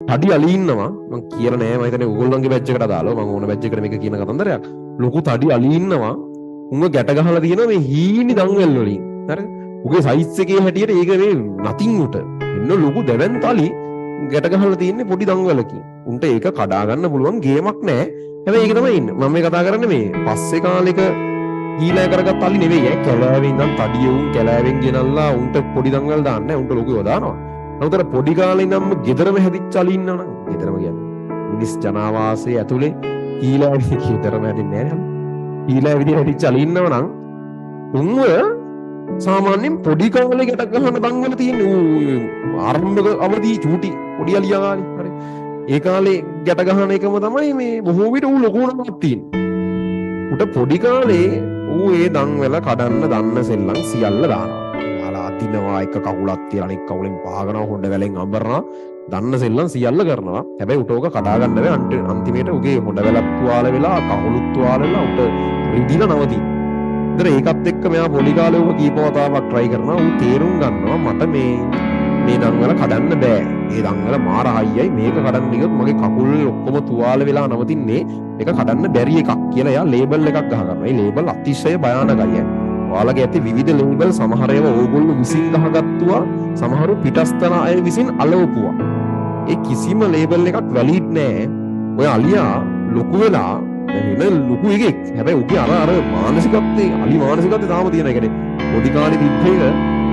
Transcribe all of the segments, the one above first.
තඩි අලි ඉන්නවා මං කියලා නෑ මම හිතන්නේ ඕගොල්ලන්ගේ බැච් එකට දාලා මම ඕන බැච් එකට මේක කියන කතන්දරයක් ලොකු තඩි අලි ඉන්නවා උංග ගැට ගහලා තියෙනවා මේ හීනි දන්වැල් වලින් හරි උගේ සයිස් එකේ හැටියට ඒක මේ නතින් උට එන්න ලොකු දෙවෙන් තලි ගැට ගහලා තියෙන්නේ පොඩි දන්වැලකින් උන්ට ඒක කඩා ගන්න පුළුවන් ගේමක් නෑ හැබැයි ඒක තමයි ඉන්නේ මම මේ කතා කරන්නේ මේ පස්සේ කාලෙක ඊළඟ කරගත් තලි නෙවෙයි කැලෑවෙන් ඉඳන් තඩිය උන් කැලෑවෙන් ගෙනල්ලා උන්ට පොඩි දන්වැල් දාන්නේ උන්ට ලොකු යොදානවා නමුතර පොඩි කාලේ ඉඳන්ම ගෙදරම හැදිච්ච අලි ඉන්නවනම් ගෙදරම කියන්නේ මිනිස් ජනාවාසයේ ඇතුලේ ඊළඟ ගෙදරම හැදින්නේ නෑ නේද ඊළඟ විදිහට හැදිච්ච අලි ඉන්නවනම් උන්ව සාමාන්‍යයෙන් පොඩි කාලේ ගැට ගන්න දන්වැල තියෙන්නේ ආරම්භක අවදී චූටි පොඩි අලියා කාලේ හරි ඒ කාලේ ගැට ගහන එකම තමයි මේ බොහෝ විට ඌ ලොකු වුණාක් තියෙන්නේ උට පොඩි කාලේ ඌ ඒ දන්වැල කඩන්න දන්න සෙල්ලම් සියල්ල දානවා අතිනවා එක කකුලක් තියලා අනෙක් කකුලෙන් පහගනවා හොඬ වැලෙන් අඹරනවා දන්න සෙල්ලම් සියල්ල කරනවා හැබැයි උට ඕක කඩා ගන්න බෑ අන්තිමේට උගේ හොඬ වැලක් තුවාල වෙලා කකුලුත් තුවාල වෙලා උට රිදිලා නවතින. ඉතින් ඒකත් එක්ක මෙයා පොඩි කාලේ ඌ කීප වතාවක් try කරනවා ඌ තේරුම් ගන්නවා මට මේ දන්වල කඩන්න බෑ. මේ දන්වල මාර හයියයි මේක කඩන්න ගියොත් මගේ කකුල් ඔක්කොම තුවාල වෙලා නවතින්නේ ඒක කඩන්න බැරි එකක් කියලා එයා ලේබල් එකක් ගහ ගන්නවා. මේ ලේබල් අතිශය භයානකයි. ඔයාලගේ ඇති විවිධ ලේබල් සමහර ඒවා ඕගොල්ලෝ විසින් ගහගත්තුවා සමහරු පිටස්තන අය විසින් අලවපුවා. ඒ කිසිම ලේබල් එකක් වැලිඩ් නෑ. ඔය අලියා ලොකු වෙලා වෙන ලොකු එකෙක්. හැබැයි උගේ අර මානසිකත්වයේ අලි මානසිකත්වයේ තාම තියෙන. ඒ කියන්නේ පොඩි කාලේ තිබ්බ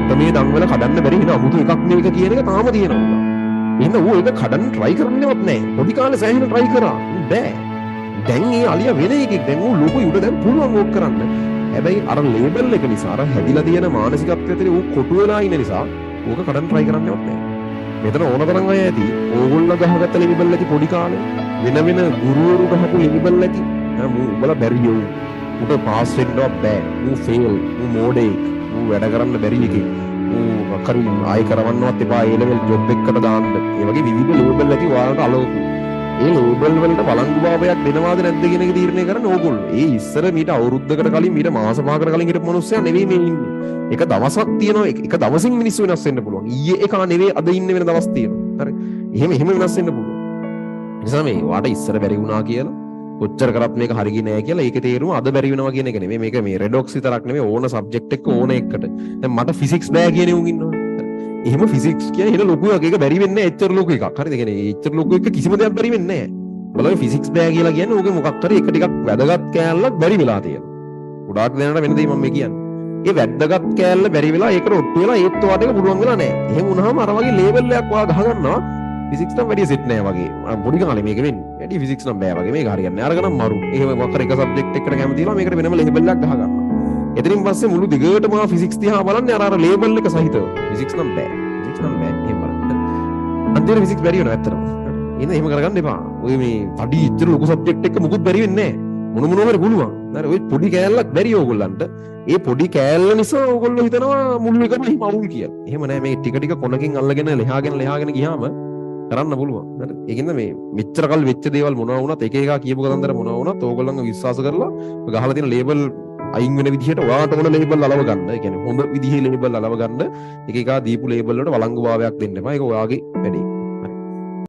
එක මේ දන්වල කඩන්න බැරි වෙන අමුතු එකක් මේක කියන එක තාම තියෙනවා. එහෙනම් ඌ ඒක කඩන්න try කරන්නේවත් නෑ. පොඩි කාලේ සෑහෙන try කරා. බෑ. දැන් මේ අලියා වෙන එකෙක්. දැන් ඌ ලොකු උඩ දැන් පුළුවන් ඕක කරන්න. හැබැයි අර ලේබල් එක නිසා අර හැදිලා තියෙන මානසිකත්වයට ඌ කොටු වෙලා ඉන්න නිසා ඕක කඩන්න try කරන්නේවත් නෑ. මෙතන ඕන තරම් අය ඇති ඕගොල්ලෝ ගහගත්ත ලේබල් ඇති පොඩි කාලේ වෙන ගුරුවරු ගහපු ලේබල් ඇති උඹලා බැරියෝ උට පාස් වෙන්නවත් බෑ ඌ ෆේල් ඌ මෝඩේ ඌ වැඩ කරන්න බැරි එකෙක් ඌ කරින් ආයෙ කරවන්නවත් එපා ඒ ලෙවල් ජොබ් එකකට දාන්න ඒ වගේ විවිධ ලේබල් ඇති ඔයාලට අලවපු ඒ ලේබල් වලට බලංගු භාවයක් දෙනවාද නැද්ද කියන එක තීරණය කරන්න ඕගොල්ලෝ ඒ ඉස්සර මීට අවුරුද්දකට කලින් මීට මාස පහකට කලින් හිටපු මිනිස්සයා නෙවෙයි මේ ඉන්නේ එක දවසක් තියෙනවා එක දවසින් මිනිස්සු වෙනස් වෙන්න පුළුවන් ඊයේ එක නෙවෙයි අද ඉන්න වෙන දවස් තියෙනවා හරි එහෙම වෙනස් වෙන්න පුළුවන් නිසා මේ වාට ඉස්සර බැරි වුණා කියලා කොච්චර කරත් මේක හරියන්නේ නැහැ කියලා ඒකේ තේරුම අද බැරි වෙනවා කියන එක නෙමෙයි මේක මේ රෙඩොක්ස් විතරක් නෙමෙයි ඕන සබ්ජෙක්ට් එක ඕන එකකට දැන් මට ෆිසික්ස් බෑ කියන උන් ඉන්නවා එහෙම ෆිසික්ස් කියන හින ලොකු එකක් ඒක බැරි වෙන්නේ නැහැ එච්චර ලොකු එකක් හරිද ඒ කියන්නේ එච්චර ලොකු එක කිසිම දෙයක් බැරි වෙන්නේ නැහැ බලන්න ෆිසික්ස් බෑ කියලා කියන්නේ ඕකේ මොකක් හරි එක ටිකක් වැදගත් කෑල්ලක් බැරි වෙලා තියෙනවා ගොඩාක් දෙනාට වෙන දෙයක් මම මේ කියන්නේ ඒ වැදගත් කෑල්ල බැරි වෙලා ඒකට ඔට්ටු වෙලා ඒත් ඔයාට ඒක පුළුවන් වෙලා නැහැ එහෙම වුණාම අර වගේ ලේබල් එකක් ඔයා ගහ ගන්නවා ෆිසික්ස් නම් වැඩි සෙට් නෑ වගේ පොඩි කාලේ මේක වෙන්නේ වැඩි ෆිසික්ස් නම් බෑ වගේ මේක හරියන්නේ නැහැ අරගෙන මරු එහෙම මොකක් හරි එක සබ්ජෙක්ට් එකකට කැමතිලා මේකට වෙනම ලේබල් එකක් ගහ ගන්නවා එතනින් පස්සේ මුළු දිගටම ෆිසික්ස් දිහා බලන්නේ අර ලේබල් එක සහිතව ෆිසික්ස් නම් බෑ එහෙම බලන්න අන්තිමට ෆිසික්ස් බැරි වෙනවා ඇත්තටම එහෙනම් එහෙම කරගන්න එපා ඔය මේ අඩි ඉච්චර ලොකු සබ්ජෙක්ට් එකක මොකුත් බැරි වෙන්නේ නැහැ මොන හරි පුළුවන් හරි ඔය පොඩි කෑල්ලක් බැරි ඕගොල්ලන්ට ඒ පොඩි කෑල්ල නිසා ඕගොල්ලෝ හිතනවා මුළු එකම හිම අවුල් කියලා එහෙම නෑ මේ ටික ටික කොනකින් අල්ලගෙන ලෙහාගෙන ගියාම කරන්න පුළුවන් හරි ඒකින්ද මේ මෙච්චර කල් වෙච්ච දේවල් මොනවා වුණත් එක එක කියපු කතන්දර මොනවා වුණත් ඕගොල්ලන්ව විශ්වාස කරලා ගහලා තියෙන ලේබල් අයින් වෙන විදිහට ඔයාට ඕන ලේබල් අලව ගන්න. ඒ කියන්නේ හොඳ විදිහේ ලේබල් අලව ගන්න. එක එක දීපු ලේබල් වලට වළංගු භාවයක් දෙන්න එපා. ඒක ඔයාගේ වැඩේ.